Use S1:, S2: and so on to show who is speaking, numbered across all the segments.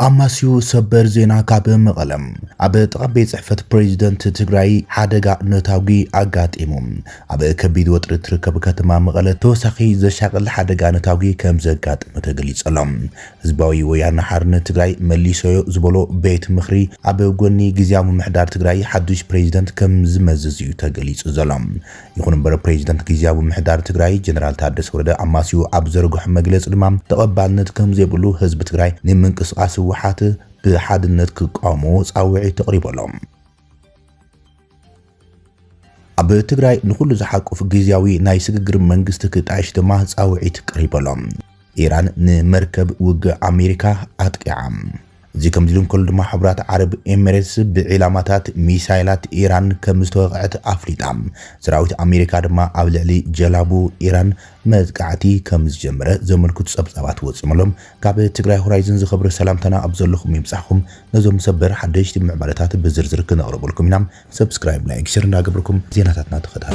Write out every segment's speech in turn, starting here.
S1: አማሲዩ ሰበር ዜና ካብ መቐለም ኣብ ጥቓቤ ጽሕፈት ፕሬዚደንት ትግራይ ሓደጋ ነታዊ ኣጋጢሙ ኣብ ከቢድ ወጥሪ ትርከብ ከተማ መቐለ ተወሳኺ ዘሻቅል ሓደጋ ነታዊ ከም ዘጋጥም ተገሊጸሎም ህዝባዊ ወያነ ሓርነት ትግራይ መሊሰዮ ዝበሎ ቤት ምኽሪ ኣብ ጎኒ ግዚያዊ ምምሕዳር ትግራይ ሓዱሽ ፕሬዚደንት ከም ዝመዝዝ እዩ ተገሊጹ ዘሎም ይኹን እምበር ፕሬዚደንት ግዚያዊ ምምሕዳር ትግራይ ጀነራል ታደሰ ወረደ አማሲዩ ኣብ ዘርግሖ መግለጺ ድማ ተቐባልነት ከም ዘይብሉ ህዝቢ ትግራይ ንምንቅስቃስ وحات بحادነት ክቃወሙ ጻውዒ ተቕሪበሎም ኣብ ትግራይ ንኹሉ ዝሓቁፍ ግዚያዊ ናይ ስግግር መንግስቲ ክጣሽ ድማ ጻውዒ ተቕሪበሎም ኢራን ንመርከብ ውግእ ኣሜሪካ ኣጥቂዓም زي كم دلون كل ما حبرات عرب إماراتس بعلامات ميسايلات إيران كمستوقعت أفريقيا سراوت أمريكا دما أبلعلي جلابو إيران مزقعتي كمزجمرة زمن كنت سبسابات وصملهم كاب تقرأي هورايزن زخبر سلامتنا أبزلكم يمسحكم نزوم سبر حدش تبع معلومات بزرزر كنا أقرب لكم ينام سبسكرايب لايك شير ناقبركم زيناتنا تخدها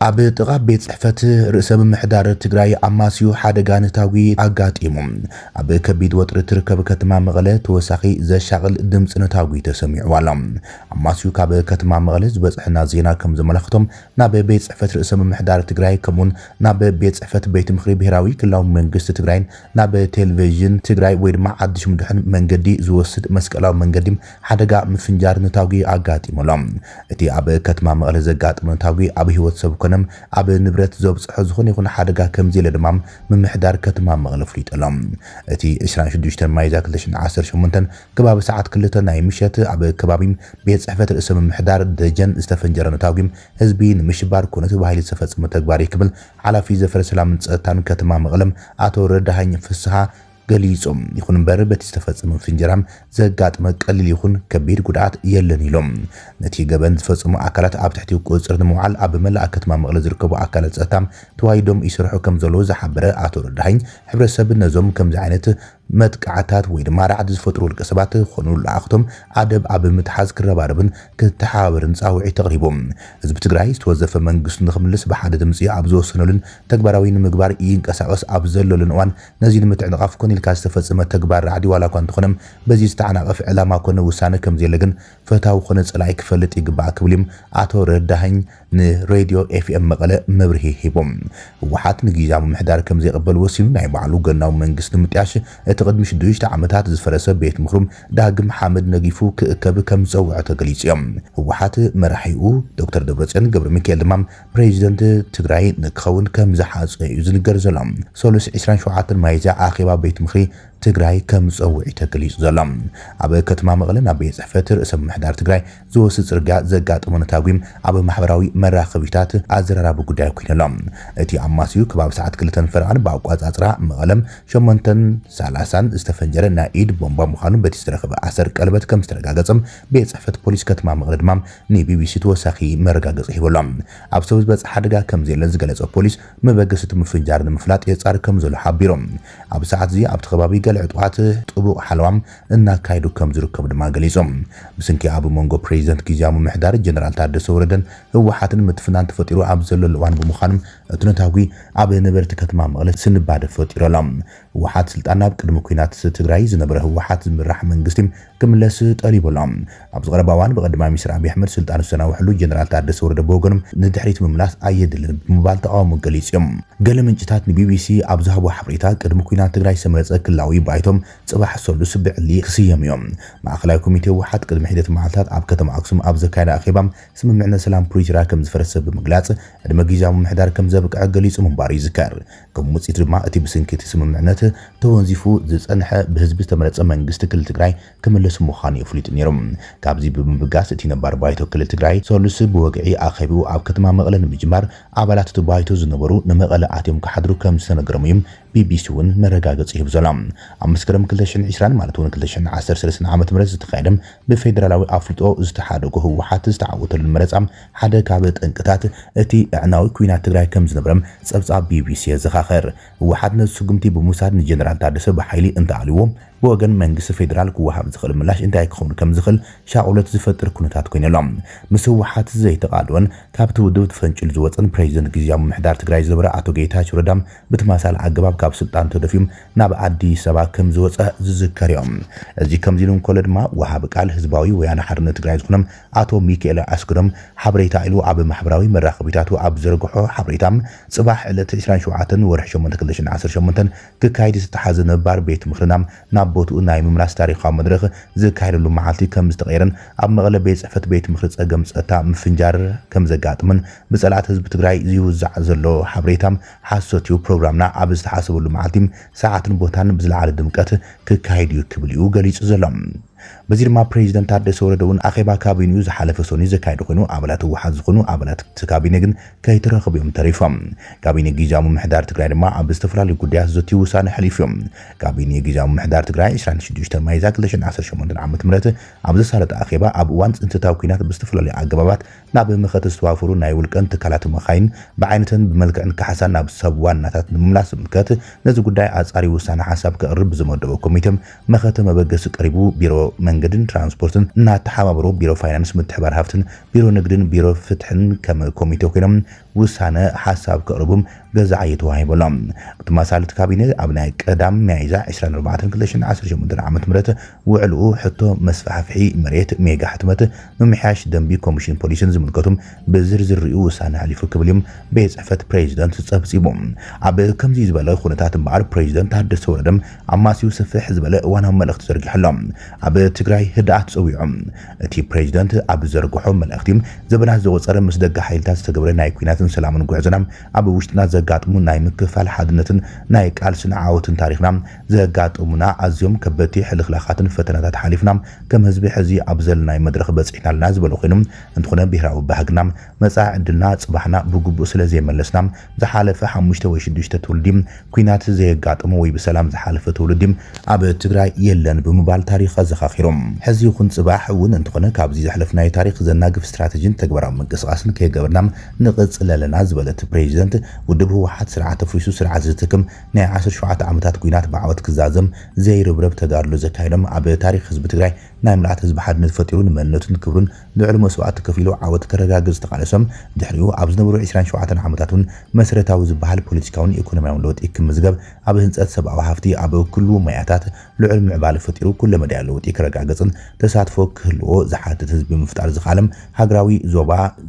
S1: ኣብ ጥቓ ቤት ጽሕፈት ርእሰ ምምሕዳር ትግራይ ኣማሲዩ ሓደጋ ነታዊ ኣጋጢሙ ኣብ ከቢድ ወጥሪ ትርከብ ከተማ መቐለ ተወሳኺ ዘሻቅል ድምፂ ነታዊ ተሰሚዑ ኣሎ ኣማሲዩ ካብ ከተማ መቐለ ዝበፅሕና ዜና ከም ዘመላኽቶም ናብ ቤት ጽሕፈት ርእሰ ምምሕዳር ትግራይ ከምኡን ናብ ቤት ጽሕፈት ቤት ምኽሪ ብሄራዊ ክልላዊ መንግስቲ ትግራይን ናብ ቴሌቪዥን ትግራይ ወይ ድማ ሓድሽ ምድሕን መንገዲ ዝወስድ መስቀላዊ መንገዲ ሓደጋ ምፍንጃር ነታዊ ኣጋጢሙሎም እቲ ኣብ ከተማ መቐለ ዘጋጥም ነታዊ ኣብ ህይወት ሰብ ኣብ ንብረት ዘብጽሖ ዝኾነ ይኹን ሓደጋ ከም ዘለ ድማ ምምሕዳር ከተማ መቐለ ፍሊጠሎም እቲ 26 ማይ 2018 ከባቢ ሰዓት 2 ናይ ምሸት ኣብ ከባቢ ቤት ጽሕፈት ርእሰ ምምሕዳር ደጀን ዝተፈንጀረ ነታዊ ህዝቢ ንምሽባር ኩነት ባህሊ ዝተፈጸመ ተግባር ይክብል ሓላፊ ዘፈረ ሰላም ጸጥታን ከተማ መቐለም ኣቶ ረዳሃኝ ፍስሓ ገሊጾም ይኹን እምበር በቲ ዝተፈጸመ ፍንጀራም ዘጋጥመ ቀሊል ይኹን ከቢድ ጉድኣት የለን ኢሎም ነቲ ገበን ዝፈጸሙ ኣካላት ኣብ ትሕቲ ቁጽር ንምውዓል ኣብ መላእ ከተማ መቐለ ዝርከቡ ኣካላት ጸጥታ ተዋሂዶም ይስርሑ ከም ዘለዉ ዝሓበረ ኣቶ ረዳሃኝ ሕብረተሰብ ነዞም ከምዚ ዓይነት መጥቃዕታት ወይ ድማ ራዕዲ ዝፈጥሩ ውልቀ ሰባት ኮኑ ለኣኽቶም ኣደብ ኣብ ምትሓዝ ክረባረብን ክትሓባበርን ጻውዒ ተቕሪቦም ህዝቢ ትግራይ ዝተወዘፈ መንግስቱ ንኽምልስ ብሓደ ድምፂ ኣብ ዝወሰነሉን ተግባራዊ ንምግባር ይንቀሳቐስ ኣብ ዘለሉን እዋን ነዚ ንምትዕንቓፍ ኮነ ኢልካ ዝተፈጸመ ተግባር ራዕዲ ዋላ እኳ እንተኾነም በዚ ዝተዓናቐፍ ዕላማ ኮነ ውሳነ ከም ዘለግን ፈታዊ ኮነ ጸላኢ ክፈልጥ ይግባእ ክብልም ኣቶ ረዳሃኝ ንሬድዮ ኤፍኤም መቐለ መብርሂ ሂቦም ህወሓት ንግዚያዊ ምምሕዳር ከም ዘይቕበል ወሲኑ ናይ ባዕሉ ገናዊ መንግስቲ ምጥያሽ تقدم شدوش تعمتات زفرسة بيت مخروم داقم حامد نقيفو كأكب كم زوعة تقليسيوم هوحات مرحيو دكتور دبرتسن قبل ميكيل دمام بريزيدنت تقرأي نكخون كم زحاز يوزن قرزلام سولس 20 شوعات المايزة آخبا بيت مخري ትግራይ ከም ጸውዒ ተገሊጹ ዘሎም ኣብ ከተማ መቐለ ናብ ቤት ጽሕፈት ርእሰ ምምሕዳር ትግራይ ዝወስድ ጽርግያ ዘጋጥሞ ነታዊም ኣብ ማሕበራዊ መራኸቢታት ኣዘራራቢ ጉዳይ ኮይነሎም እቲ ኣማሲዩ ከባቢ ሰዓት 2 ፈርቓን ብኣቋጻጽራ መቐለም 8:30 ዝተፈንጀረ ናይ ኢድ ቦምባ ምዃኑ በቲ ዝተረኸበ ኣሰር ቀለበት ከም ዝተረጋገጸም ቤት ጽሕፈት ፖሊስ ከተማ መቐለ ድማ ንቢቢሲ ተወሳኺ መረጋገፂ ሂቦሎም ኣብ ሰብ ዝበፅሕ ሓደጋ ከም ዘለን ዝገለጸ ፖሊስ መበገስቲ ምፍንጃር ንምፍላጥ የጻር ከም ዘሎ ሓቢሮም ኣብ ሰዓት እዚ ኣብቲ ከባቢ ዕጥዋት ጥቡቅ ሓለዋም እናካይዱ ከም ዝርከቡ ድማ ገሊጾም ብስንኪ ኣብ መንጎ ፕሬዚደንት ግዚያዊ ምምሕዳር ጀነራል ታደሰ ወረደን ህወሓትን ምትፍናን ተፈጢሩ ኣብ ዘሎ እዋን ብምዃኖም እትነታዊ ኣብ ነበርቲ ከተማ መቐለ ስንባደ ፈጢሮሎም ህወሓት ስልጣን ናብ ቅድሚ ኩናት ትግራይ ዝነበረ ህወሓት ዝምራሕ መንግስቲ ክምለስ ጠሪቦሎም ኣብ ዝቐረባ እዋን ብቀዳማይ ሚኒስትር ኣብይ ኣሕመድ ስልጣን ዝሰናውሕሉ ጀነራል ታደሰ ወረደ ብወገኖም ንድሕሪት ምምላስ ኣየድልን ብምባል ተቃውሞ ገሊጾም ገለ ምንጭታት ንቢቢሲ ኣብ ዝሃቦ ሓበሬታ ቅድሚ ኩናት ትግራይ ሰመረፀ ክልላዊ ባይቶም ጽባሕ ሰሉስ ብዕሊ ክስዮም እዮም ማእኸላይ ኮሚቴ ህወሓት ቅድሚ ሂደት መዓልታት ኣብ ከተማ ኣክሱም ኣብ ዘካየደ ኣኼባ ስምምዕነት ሰላም ፕሪቶሪያ ከም ዝፈረሰ ብምግላጽ ዕድመ ግዚያዊ ምምሕዳር ከም ዘብቅዐ ገሊጹ ምንባር ይዝከር ከም ውጽኢት ድማ እቲ ብስንኪ እቲ ስምምዕነት ተወንዚፉ ዝጸንሐ ብህዝቢ ዝተመረፀ መንግስቲ ክልል ትግራይ ክምለስ ምዃኑ የፍሊጡ ነይሮም ካብዚ ብምብጋስ እቲ ነባር ባይቶ ክልል ትግራይ ሰሉስ ብወግዒ ኣኼቡ ኣብ ከተማ መቐለ ንምጅማር ኣባላት እቲ ባይቶ ዝነበሩ ንመቐለ ኣትዮም ክሓድሩ ከም ዝተነገሮም እዮም ቢቢሲ ውን መረጋገጽ ይህብ ዘሎም ኣብ መስከረም 2020 ማለት ውን 2013 ዓመት ምረት ዝተኻየደም ብፌደራላዊ ኣፍልጦ ዝተሓደጉ ህወሓት ዝተዓወተሉ መረጻም ሓደ ካብ ጠንቅታት እቲ ዕናዊ ኩናት ትግራይ ከም ዝነበረም ጸብጻብ ቢቢሲ ዘኻኸር ህወሓት ነዚ ስጉምቲ ብምውሳድ ንጀነራል ታደሰ ብሓይሊ እንተኣልዎ ብወገን መንግስቲ ፌደራል ክወሃብ ዝኽእል ምላሽ እንታይ ክኸውን ከም ዝኽእል ሻቁለት ዝፈጥር ኩነታት ኮይነሎም ምስ ህወሓት ዘይተቃልወን ካብቲ ውድብ ተፈንጭል ዝወፀን ፕሬዚደንት ግዚያዊ ምምሕዳር ትግራይ ዝነበረ አቶ ጌታቸው ረዳም ብተመሳሳሊ አገባብ ካብ ስልጣን ተደፊዮም ናብ አዲስ አበባ ከም ዝወፀ ዝዝከር እዮም እዚ ከምዚ ኢሉ እንከሎ ድማ ወሃብ ቃል ህዝባዊ ወያነ ሓርነት ትግራይ ዝኾኖም አቶ ሚካኤል አስገዶም ሓበሬታ ኢሉ ኣብ ማሕበራዊ መራኸቢታቱ ኣብ ዘርግሖ ሓበሬታም ጽባሕ ዕለት 27 ወርሒ 8 2018 ክካይድ ዝተሓዘ ነባር ቤት ምኽርናም ናብ ቦትኡ ናይ ምምላስ ታሪኻዊ መድረኽ ዝካየደሉ መዓልቲ ከም ዝተቀየረን ኣብ መቐለ ቤት ጽሕፈት ቤት ምኽሪ ጸገም ጸጥታ ምፍንጃር ከም ዘጋጥምን ብጸላእት ህዝቢ ትግራይ ዝውዛዕ ዘሎ ሓበሬታም ሓሶት እዩ ፕሮግራምና ኣብ ዝተሓሰበሉ መዓልቲ ሰዓትን ቦታን ብዝለዓለ ድምቀት ክካይድ እዩ ክብል እዩ ገሊጹ ዘሎ በዚህ ድማ ፕሬዚደንት ታደሰ ወረደውን አኼባ ካቢኔው ዝሓለፈ ሶኒ ዘካይዱ ኮይኑ አባላት ህወሓት ዝኾኑ አባላት ካቢኔ ግን ከይተረኸቡም ተሪፎም ካቢኔ ግዚያዊ ምምሕዳር ትግራይ ድማ ኣብ ዝተፈላለዩ ጉዳያት ዘቲ ውሳነ ሓሊፎም ካቢኔ ግዚያዊ ምምሕዳር ትግራይ 26 ማይ 2018 ዓ.ም ኣብ ዘሳለጠ አኼባ ኣብ እዋን ጽንተታዊ ኩናት ብዝተፈላለዩ ኣገባባት ናብ ምኽት ዝተዋፈሩ ናይ ውልቀን ትካላት መኻይን ብዓይነተን ብመልክዕን ካሕሳን ናብ ሰብ ዋናታት ንምምላስ ምልከት ነዚ ጉዳይ ኣጻሪ ውሳነ ሓሳብ ከቅርብ ዝመደበ ኮሚቴም መኸተ መበገስ ቀሪቡ ቢሮ መንገድን ትራንስፖርትን እናተሓባበሩ ቢሮ ፋይናንስ ምትሕባር ሃብትን ቢሮ ንግድን ቢሮ ፍትሕን ከም ኮሚቴ ኮይኖም ውሳነ ሓሳብ ከቅርቡም ገዛዕ የተዋሂበሎም ብተመሳሳሊ ካቢኔ ኣብ ናይ ቀዳም ሚያዝያ 24 2018 ዓ.ም ውዕልኡ ሕቶ መስፋሕፍሒ መሬት ሜጋ ሕትመት ምምሕያሽ ደንቢ ኮሚሽን ፖሊስን ዝምልከቱም ብዝርዝር ሪኡ ውሳነ ሓሊፉ ክብልዮም ቤት ጽሕፈት ፕሬዚደንት ጸብጺቦም ኣብ ከምዚ ዝበለ ኩነታት እምበኣር ፕሬዚደንት ታደሰ ወረደም ኣማሲው ስፍሕ ዝበለ እዋናዊ መልእኽቲ ዘርጊሖሎም ኣብ ትግራይ ህድኣት ጸዊዖም እቲ ፕሬዚደንት ኣብ ዘርግሖ መልእኽቲ ዘበናት ዘወፀረ ምስ ደጋ ሓይልታት ዝተገብረ ናይ ኩናትን ሰላምን ጉዕዞናም ኣብ ውሽጥና ዘጋጥሙ ናይ ምክፋል ሓድነትን ናይ ቃልስን ዓወትን ታሪኽና ዘጋጥሙና ኣዝዮም ከበድቲ ሕልኽላኻትን ፈተናታት ሓሊፍና ከም ህዝቢ ሕዚ ኣብ ዘለናይ መድረኽ በፂሕናልና ዝበለ ኮይኖም እንትኾነ ብሄራዊ ባህግና መጻኢ ዕድልና ጽባሕና ብግቡእ ስለ ዘይመለስና ዝሓለፈ 5 ወይ 6 ትውልዲ ኩናት ዘየጋጥሙ ወይ ብሰላም ዝሓለፈ ትውልዲ ኣብ ትግራይ የለን ብምባል ታሪኽ ዘኻኺሮም ሕዚ ይኹን ጽባሕ እውን እንትኾነ ካብዚ ዝሕለፍናይ ታሪኽ ዘናግፍ ስትራቴጂን ተግባራዊ ምንቅስቓስን ከይገበርና ንቕጽለለና ዝበለት ፕሬዚደንት ውድብ ህወሓት ስርዓት ፍሪሱ ስርዓት ዝትክም ናይ 17 ዓመታት ኩናት ብዓወት ክዛዘም ዘይርብረብ ተጋድሎ ዘካይዶም ኣብ ታሪኽ ህዝቢ ትግራይ ናይ ምልኣት ህዝቢ ሓድነት ፈጢሩ ንመንነቱን ክብሩን ልዑል መስዋዕቲ ከፊሉ ዓወት ከረጋግዝ ተቃለሰም ድሕሪኡ ኣብ ዝነበሩ 27 ዓመታትን መሰረታዊ ዝበሃል ፖለቲካውን ኢኮኖሚያዊ ለውጢ ክምዝገብ ኣብ ህንፀት ሰብኣዊ ሃፍቲ ኣብ ኩሉ ሞያታት ልዑል ምዕባለ ፈጢሩ ኩሉ መዳይ ለውጢ ከረጋግጽን ተሳትፎ ክህልዎ ዝሓትት ህዝቢ ምፍጣር ዝኻለም ሃገራዊ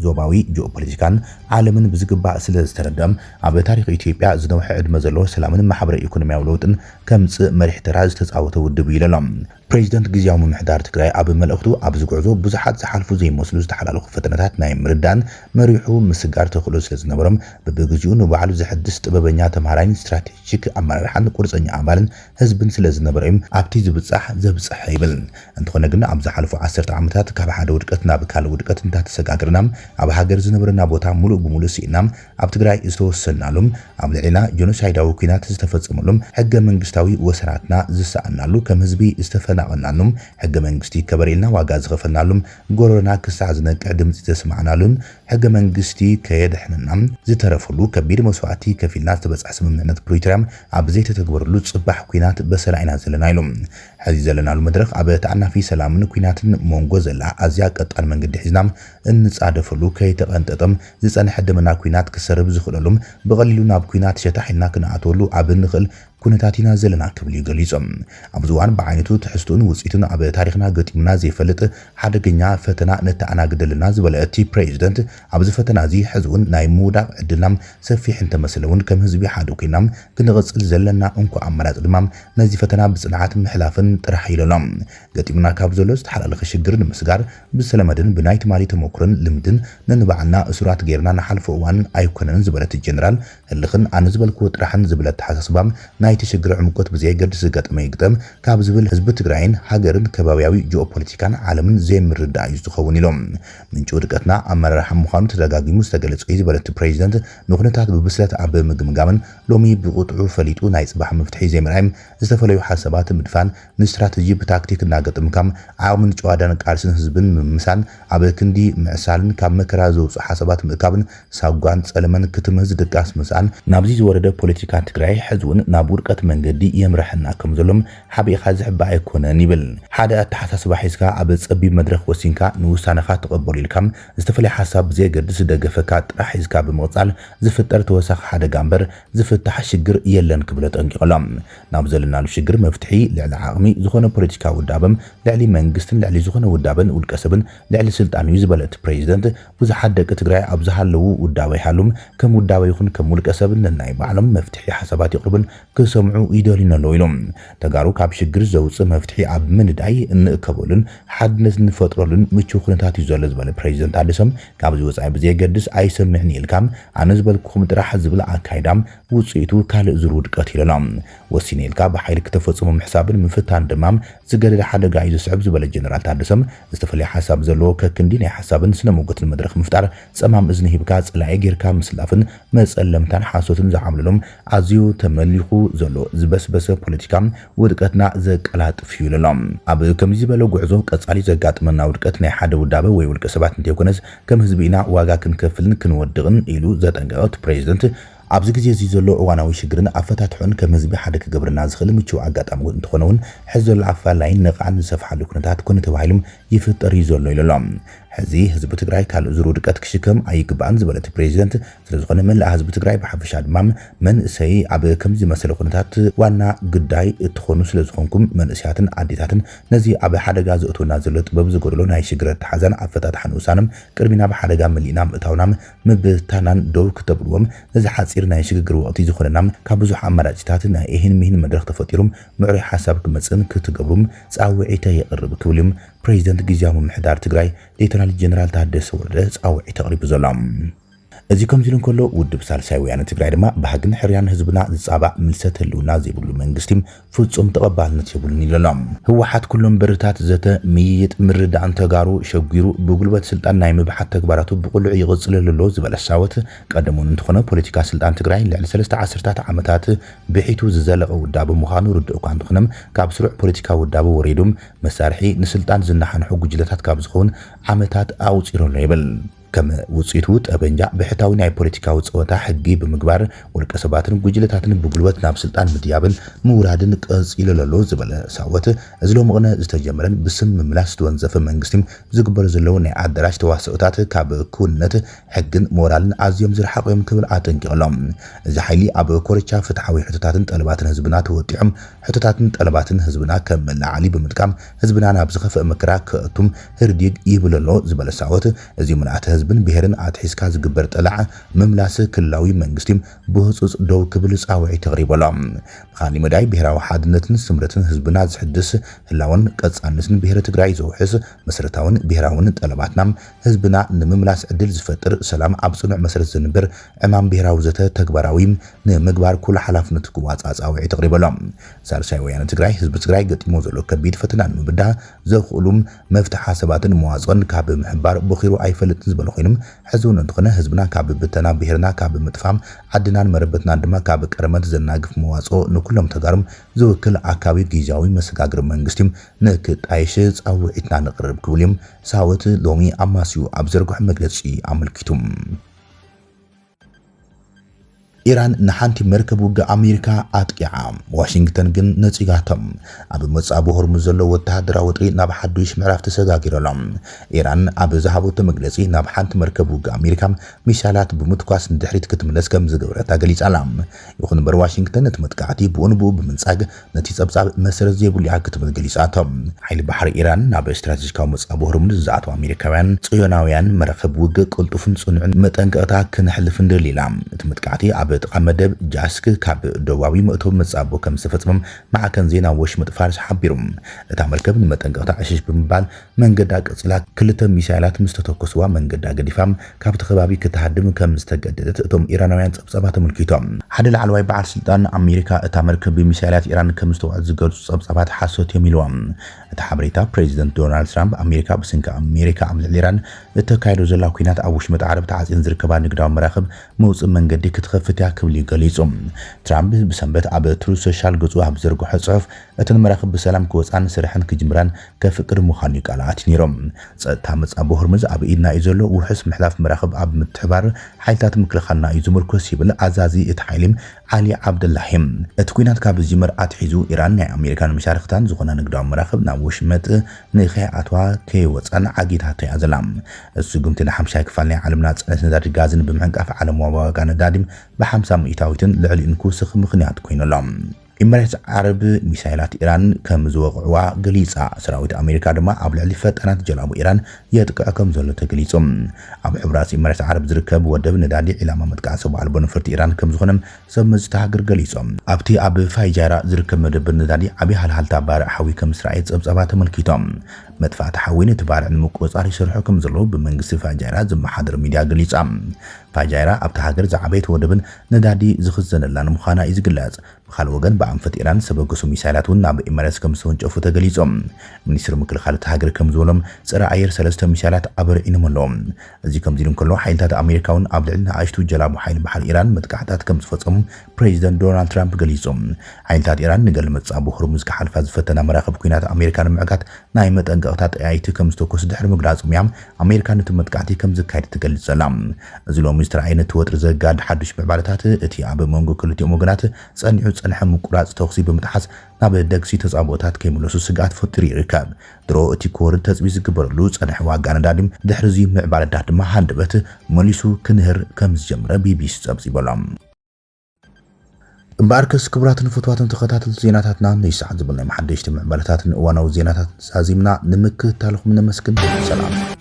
S1: ዞባዊ ጂኦፖለቲካን ዓለምን ብዝግባእ ስለ ዝተረደም ኣብ ታሪኽ ኢትዮጵያ ዝነውሐ ዕድመ ዘለዎ ሰላምን ማሕበረ ኢኮኖሚያዊ ለውጥን ከምጽእ መሪሕ ተራ ዝተጻወተ ውድብ ይለሎም ፕሬዚደንት ግዚያዊ ምምሕዳር ትግራይ ኣብ መልእኽቱ ኣብ ዝጉዕዞ ብዙሓት ዝሓልፉ ዘይመስሉ ዝተሓላለኹ ፈተነታት ናይ ምርዳን መሪሑ ምስጋር ተኽእሎ ስለ ዝነበሮም በብግዚኡ ንባዕሉ ዘሕድስ ጥበበኛ ተምሃራይን ስትራቴጂክ ኣመራርሓን ቁርፀኛ ኣባልን ህዝብን ስለ ዝነበሮም ኣብቲ ዝብጻሕ ዘብጽሕ ይብል እንትኾነ ግን ኣብ ዝሓለፉ 10 ዓመታት ካብ ሓደ ውድቀት ናብ ካልእ ውድቀት እንተተሰጋግርና ኣብ ሃገር ዝነበረና ቦታ ሙሉእ ብሙሉእ ሲኢና ኣብ ትግራይ ዝተወሰናሉም ኣብ ልዕልና ጆኖሳይዳዊ ኩናት ዝተፈጸመሉም ሕገ መንግስታዊ ወሰናትና ዝሰኣናሉ ከም ህዝቢ ዝተፈናቀልናሉም ሕገ መንግስቲ ከበሬልና ዋጋ ዝኸፈልናሉም ጎረና ክሳዕ ዝነቅዕ ድምፂ ተስማዕናሉን ሕገ መንግስቲ ከየድሕንና ዝተረፈሉ ከቢድ መስዋዕቲ ከፊልና ዝተበጽሐ ስምምዕነት ፕሪቶሪያ ኣብ ዘይተተግበረሉ ጽባሕ ኩናት በሰላኢና ዘለና ኢሎም ሕዚ ዘለናሉ መድረኽ ኣብ ተዓናፊ ሰላምን ኩናትን መንጎ ዘላ ኣዝያ ቀጣን መንገዲ ሒዝና እንጻደፈሉ ከይተቐንጠጠም ዝጸንሐ ደመና ኩናት ክሰርብ ዝኽእለሉም ብቐሊሉ ናብ ኩናት ሸታሒና ክንኣተወሉ ኣብ ንኽእል ኩነታቲና ዘለና ክብል ይገልጾም ኣብ ዝዋን ብዓይነቱ ትሕዝቶን ውጽኢትን ኣብ ታሪኽና ገጢምና ዘይፈልጥ ሓደገኛ ፈተና ነተኣናግደልና ዝበለ እቲ ፕሬዚደንት ኣብዚ ፈተና እዚ ሕዝውን ናይ ምውዳቕ ዕድልና ሰፊሕ እንተመስለውን ከም ህዝቢ ሓደ ኮይና ክንቕጽል ዘለና እንኳ ኣማራጽ ድማ ነዚ ፈተና ብጽንዓት ምሕላፍን ጥራሕ ኢሎም ገጢምና ካብ ዘሎ ዝተሓላለኸ ሽግር ንምስጋር ብሰለመድን ብናይ ትማሊ ተመኩሮን ልምድን ነንባዕልና እሱራት ጌርና ንሓልፎ እዋን ኣይኮነን ዝበለት ጀነራል ህልኽን ኣነ ዝበልክዎ ጥራሕን ዝብለት ተሓሳስባም ናይቲ ሽግር ዕምቆት ብዘይገድስ ዝገጠመ ይግጠም ካብ ዝብል ህዝቢ ትግራይን ሃገርን ከባቢያዊ ጂኦፖለቲካን ዓለምን ዘይምርዳእ እዩ ዝኸውን ኢሎም ምንጭ ውድቀትና ኣመራርሓ ምዃኑ ተደጋጊሙ ዝተገለጸ እዩ ዝበለት ፕሬዚደንት ንኹነታት ብብስለት ኣብ ምግምጋምን ሎሚ ብቁጥዑ ፈሊጡ ናይ ጽባሕ መፍትሒ ዘይምርኣይም ዝተፈለዩ ሓሳባት ምድፋን ንስትራቴጂ ብታክቲክ እናገጥምካም ዓቕምን ጨዋዳን ቃልስን ህዝብን ምምሳን ኣብ ክንዲ ምዕሳልን ካብ መከራ ዘውፅኡ ሓሳባት ምእካብን ሳጓን ጸለመን ክትምህዝ ድቃስ ምሳን ናብዚ ዝወረደ ፖለቲካ ትግራይ ሕዝውን ናብ ውድቀት መንገዲ የምረሐና ከም ዘሎም ሓቢኻ ዝሕባ ኣይኮነን ይብል ሓደ ኣተሓሳስባ ሒዝካ ኣብ ጸቢብ መድረኽ ወሲንካ ንውሳነኻ ተቐበሉ ኢልካም ዝተፈለየ ሓሳብ ብዘይገድስ ደገፈካ ጥራሕ ሒዝካ ብምቕጻል ዝፍጠር ተወሳኺ ሓደጋ እምበር ዝፍታሕ ሽግር የለን ክብለ ጠንቂቖሎም ናብ ዘለናሉ ሽግር መፍትሒ ልዕሊ ዓቕሚ ዝኾነ ፖለቲካ ውዳበም ልዕሊ መንግስትን ልዕሊ ዝኾነ ውዳበን ውልቀ ሰብን ልዕሊ ስልጣን እዩ ዝበለት ፕሬዚደንት ብዙሓት ደቂ ትግራይ ኣብ ዝሃለዉ ውዳበ ይሃሉም ከም ውዳበ ይኹን ከም ውልቀ ሰብን ነናይ ባዕሎም መፍትሒ ሓሳባት ይቕርብን ክሰምዑ ይደልዩን ኣለዉ ኢሎም ተጋሩ ካብ ሽግር ዘውፅእ መፍትሒ ኣብ ምንዳይ እንእከበሉን ሓድነት ንፈጥረሉን ምቹው ኩነታት እዩ ዘሎ ዝበለ ፕሬዚደንት ኣዲሶም ካብዚ ወፃኢ ብዘይገድስ ኣይሰምዕኒ ኢልካም ኣነ ዝበልክኹም ጥራሕ ዝብል ኣካይዳም ውፅኢቱ ካልእ ዙር ውድቀት ኢሎም ወሲነ ኢልካ ብሓይሊ ክትፈጽሙ ምሕሳብን ምፍታን ድማም ዝገደደ ሓደጋ እዩ ዝስዕብ ዝበለ ጀነራል ታደሰም ዝተፈለየ ሓሳብ ዘለዎ ከክንዲ ናይ ሓሳብን ስነ ሞገትን መድረኽ ምፍጣር ጸማም እዝኒ ሂብካ ጽላኤ ጌርካ ምስላፍን መጸለምታን ሓሶትን ዝዓምልሎም ኣዝዩ ተመሊኹ ዘሎ ዝበስበሰ ፖለቲካ ውድቀትና ዘቀላጥፍ እዩ ኢሎም ኣብ ከምዚ ዝበለ ጉዕዞ ቀጻሊ ዘጋጥመና ውድቀት ናይ ሓደ ውዳበ ወይ ውልቀ ሰባት እንተይኮነስ ከም ህዝቢ ኢና ዋጋ ክንከፍልን ክንወድቕን ኢሉ ዘጠንቀቐት ፕሬዚደንት ኣብዚ ግዜ እዚ ዘሎ እዋናዊ ሽግርን ኣፈታትሑን ከም ህዝቢ ሓደ ክገብርና ዝኽእል ምቹው ኣጋጣሚ እንትኾነውን ሕዚ ዘሎ ኣፋላይን ነቓን ዝሰፍሓሉ ኩነታት ኮነ ተባሂሎም ይፍጠር እዩ ዘሎ ኢሎም ሕዚ ህዝቢ ትግራይ ካልእ ዙር ውድቀት ክሽከም ኣይግባእን ዝበለት ፕሬዚደንት ስለዝኾነ መላእ ህዝቢ ትግራይ ብሓፈሻ ድማ መንእሰይ ኣብ ከምዚ መሰለ ኩነታት ዋና ጉዳይ እትኾኑ ስለዝኾንኩም መንእስያትን ኣዴታትን ነዚ ኣብ ሓደጋ ዘእትውና ዘሎ ጥበብ ዝጎድሎ ናይ ሽግር ኣተሓዛን ኣፈታትሓን ውሳነም ቅድሚና ብሓደጋ መሊእና ምእታውናም ምብታናን ደው ክተብልዎም ነዚ ሓፂር ናይ ሽግግር ወቅቲ ዝኾነና ካብ ብዙሕ ኣማራጭታት ናይ ይህን ምሂን መድረኽ ተፈጢሮም ምዕሩይ ሓሳብ ክመፅን ክትገብሩም ጻውዒተ የቕርብ ክብልዮም ፕሬዚደንት ጊዜያዊ ምምሕዳር ትግራይ ሌተናል ጀነራል ታደሰ ወረደ ጻውዒት ተቕሪቡ ዘሎም እዚ ከምዚ ኢሉ እንከሎ ውድብ ሳልሳይ ወያነ ትግራይ ድማ ባህግን ሕርያን ህዝብና ዝጻባእ ምልሰት ህልውና ዘይብሉ መንግስቲ ፍጹም ተቐባልነት የብሉን ኢሎም ህወሓት ኩሎም በርታት ዘተ ምይይጥ ምርዳእን ተጋሩ ሸጉሩ ብጉልበት ስልጣን ናይ ምብሓት ተግባራቱ ብቁልዕ ይቕጽለሉ ዝበለሳወት ቀደሙን እንትኾነ ፖለቲካ ስልጣን ትግራይ ልዕሊ 3 ዓሰርታት ዓመታት ብሒቱ ዝዘለቐ ውዳበ ምዃኑ ርድእ እኳ እንትኾነም ካብ ስሩዕ ፖለቲካ ውዳበ ወሪዶም መሳርሒ ንስልጣን ዝናሓንሑ ጉጅለታት ካብ ዝኸውን ዓመታት ኣውፂሮሎ ይብል ከም ውጽኢቱ ጠበንጃ ብሕታዊ ናይ ፖለቲካዊ ጸወታ ሕጊ ብምግባር ውልቀ ሰባትን ጉጅለታትን ብጉልበት ናብ ስልጣን ምድያብን ምውራድን ቀጽኢለሎ ዝበለ ሳወት እዚ ሎምቕነ ዝተጀመረን ብስም ምምላስ ተወንዘፈ መንግስቲ ዝግበር ዘለዎ ናይ ኣዳራሽ ተዋስኦታት ካብ ክውንነት ሕግን ሞራልን ኣዝዮም ዝረሓቆም ክብል ኣጠንቂቖሎም እዚ ሓይሊ ኣብ ኮርቻ ፍትሓዊ ሕቶታትን ጠለባትን ህዝብና ተወጢዖም ሕቶታትን ጠለባትን ህዝብና ከም መላዓሊ ብምጥቃም ህዝብና ናብ ዝኸፍአ መከራ ከእቱም ህርዲግ ይብለሎ ዝበለ ሳወት እዚ ምንኣተ ህዝብን ብሄርን ኣትሒዝካ ዝግበር ጠላዕ ምምላስ ክልላዊ መንግስቲ ብህፁፅ ደው ክብል ጻውዒ ተቕሪበሎም ብኻሊእ መዳይ ብሄራዊ ሓድነትን ስምረትን ህዝብና ዝሕድስ ህላውን ቀጻልነትን ብሄረ ትግራይ ዘውሕስ መሰረታውን ብሄራውን ጠለባትና ህዝብና ንምምላስ ዕድል ዝፈጥር ሰላም ኣብ ጽኑዕ መሰረት ዝንበር ዕማም ብሄራዊ ዘተ ተግባራዊ ንምግባር ኩሉ ሓላፍነት ክዋፃ ጻውዒ ተቕሪበሎም ሳልሳይ ወያነ ትግራይ ህዝቢ ትግራይ ገጢሞ ዘሎ ከቢድ ፈተና ንምብዳእ ዘኽእሉም መፍትሒ ሓሳባትን መዋፅኦን ካብ ምሕባር ብኺሩ ኣይፈልጥን ዝበለ ኮይኖም ሕዝውን እንትኾነ ህዝብና ካብ ብተና ብሄርና ካብ ምጥፋም ዓድናን መረበትና ድማ ካብ ቀረመት ዘናግፍ መዋፅኦ ንኩሎም ተጋሩም ዝውክል ኣካባቢ ጊዜያዊ መሰጋግር መንግስቲ ንክጣይሽ ጻውዒትና ንቕርብ ክብልዮም ሳወት ሎሚ ኣማስዩ ኣብ ዘርግሑ መግለጺ ኣመልኪቱም ኢራን ንሓንቲ መርከብ ውግእ ኣሜሪካ ኣጥቂዓ ዋሽንግተን ግን ነፂጋቶም ኣብ መጻብ ሆርሙዝ ዘሎ ወተሃደራዊ ወጥሪ ናብ ሓዱሽ ምዕራፍ ተሰጋጊሮሎም ኢራን ኣብ ዝሃበቶ መግለጺ ናብ ሓንቲ መርከብ ውግእ ኣሜሪካ ሚሳይላት ብምትኳስ ንድሕሪት ክትምለስ ከም ዝገበረታ ገሊጻላ ይኹን እምበር ዋሽንግተን ነቲ መጥቃዕቲ ብኡንብኡ ብምንጻግ ነቲ ጸብጻብ መሰረት ዘይብሉ ኢላ ክትብል ገሊጻቶም ሓይሊ ባሕሪ ኢራን ናብ ስትራቴጂካዊ መጻብ ሆርሙዝ ዝኣተው ኣሜሪካውያን ጽዮናውያን መረኸብ ውግእ ቅልጡፍን ጽኑዕን መጠንቀቕታ ክንሕልፍ እንደሊላ እቲ መጥቃዕቲ ኣብ ጥቃ መደብ ጃስክ ካብ ደቡባዊ ምእተው መጻቦ ከም ዝተፈጸመ ማዕከን ዜና ወሽመጥ ፋርስ ሓቢሮም እታ መርከብ ንመጠንቀቕታ ዕሽሽ ብምባል መንገዳ ቀጽላ ክልተ ሚሳይላት ምስተተኮስዋ መንገዳ ገዲፋም ካብቲ ከባቢ ክትሃድም ከም ዝተገደደት እቶም ኢራናውያን ጸብጻባት ተመልኪቶም ሓደ ላዕለዋይ በዓል ስልጣን ኣሜሪካ እታ መርከብ ብሚሳይላት ኢራን ከም ዝተወዕድ ዝገልጹ ጸብጻባት ሓሶት እዮም ኢሎም እቲ ሓበሬታ ፕሬዚደንት ዶናልድ ትራምፕ ኣሜሪካ ብስንኪ ኣሜሪካ ኣብ ልዕሊ ኢራን እተካይዶ ዘላ ኩናት ኣብ ውሽመጥ ዓረብ ተዓጽየን ዝርከባ ንግዳዊ መራኸብ መውፅእ መንገዲ ክትኸፍት ሚድያ ክብል ገሊጹም ትራምፕ ብሰንበት ኣብ ትሩ ሶሻል ገጹ ኣብ ዘርግሖ ጽሑፍ እተን መራኽብ ብሰላም ክወፃን ስርሕን ክጅምራን ከፍቅድ ምዃኑ ቃላት ነይሮም ጸጥታ መጻብ ሆርሙዝ ኣብ ኢድና እዩ ዘሎ ውሕስ ምሕላፍ መራኽብ ኣብ ምትሕባር ሓይልታት ምክልኻልና እዩ ዝምርኮስ ይብል ኣዛዚ እቲ ሓይሊም ዓሊ ዓብደላሂም እቲ ኩናት ካብ ዝጅመር ኣትሒዙ ኢራን ናይ ኣሜሪካን መሻርክታን ዝኾነ ንግዳዊ መራኽብ ናብ ውሽመጥ ንኸይኣትዋ ከይወፃን ዓጊታት እያ ዘላ እሱ ግምቲ ን5 ክፋል ናይ ዓለምና ጽዕነት ነዳዲ ጋዝን ብምዕንቃፍ ዓለማዊ ዋጋ ነዳዲም ብ50 ሚእታዊትን ልዕሊኡን ክውስኽ ምኽንያት ኮይኑሎም ኢሚሬትስ ዓረብ ሚሳይላት ኢራን ከም ዝወቕዕዋ ገሊጻ ሰራዊት ኣሜሪካ ድማ ኣብ ልዕሊ ፈጣናት ጀላቡ ኢራን የጥቅዕ ከም ዘሎ ተገሊጹ ኣብ ሕቡራት ኢሚሬትስ ዓረብ ዝርከብ ወደብ ነዳዲ ኢላማ መጥቃዕሲ ባልቦ ንፍርቲ ኢራን ከም ዝኾነ ሰብ መዝተሃገር ገሊጾም ኣብቲ ኣብ ፋይጃራ ዝርከብ መደበር ነዳዲ ዓቢ ሃልሃልታ ባርዕ ሓዊ ከም እስራኤል ጸብጸባ ተመልኪቶም መጥፋእቲ ሓዊ ነቲ ባርዕ ንምቁፅጻር ይሰርሑ ከም ዘለዉ ብመንግስቲ ፋይጃራ ዝመሓደር ሚድያ ገሊጻ ፋይጃራ ኣብቲ ሃገር ዝዓበየት ወደብን ነዳዲ ዝኽዘነላን ምዃና እዩ ዝግለጽ ብኻልእ ወገን ብኣንፈት ኢራን ሰበገሱ ሚሳይላት እውን ናብ ኢሚሬትስ ከም ዝተወንጨፉ ተገሊጾም ሚኒስትር ምክልኻል እቲ ሃገር ከም ዝበሎም ፀረ ኣየር 3 ሚሳይላት ኣበርዒኖም ኣለዎም እዚ ከምዚ ኢሎም ከሎ ሓይልታት ኣሜሪካውን ኣብ ልዕሊ ንኣሽቱ ጀላቡ ሓይሊ ባሕሪ ኢራን መጥቃዕታት ከም ዝፈጸሙ ፕሬዚደንት ዶናልድ ትራምፕ ገሊጾም ሓይልታት ኢራን ንገለ መጻብ ሆርሙዝ ክሓልፋ ዝፈተና መራኸብ ኩናት ኣሜሪካ ንምዕጋት ናይ መጠንቀቕታ ጠያይቲ ከም ዝተኮሱ ድሕሪ ምግላጾም እያ ኣሜሪካ ነቲ መጥቃዕቲ ከም ዝካየድ ትገልጽ ዘላ እዚ ሎሚ ዝተረኣየነት ወጥሪ ዘጋድ ሓዱሽ ምዕባለታት እቲ ኣብ መንጎ ክልቲኦም ወገናት ጸኒዑ ጸንሐ ምቁራጽ ተኽሲ ብምጥሓስ ናብ ደግሲ ተጻብኦታት ከይምለሱ ስጋት ፈጢሩ ይርከብ ድሮ እቲ ኮርድ ተጽቢዝ ዝግበረሉ ጸንሐ ዋጋ ነዳዲም ድሕሪ እዚ ምዕባለታት ድማ ሃንደበት መሊሱ ክንህር ከም ዝጀመረ ቢቢሲ ጸብጺቦሎም እምበኣርከስ ክቡራትን ፍትዋትን ተኸታተልቲ ዜናታትና ንይሰዓት ዝብልናይ ሓደሽቲ ምዕባለታትን እዋናዊ ዜናታት ሳዚምና ንምክትታልኩም ነመስግን ሰላም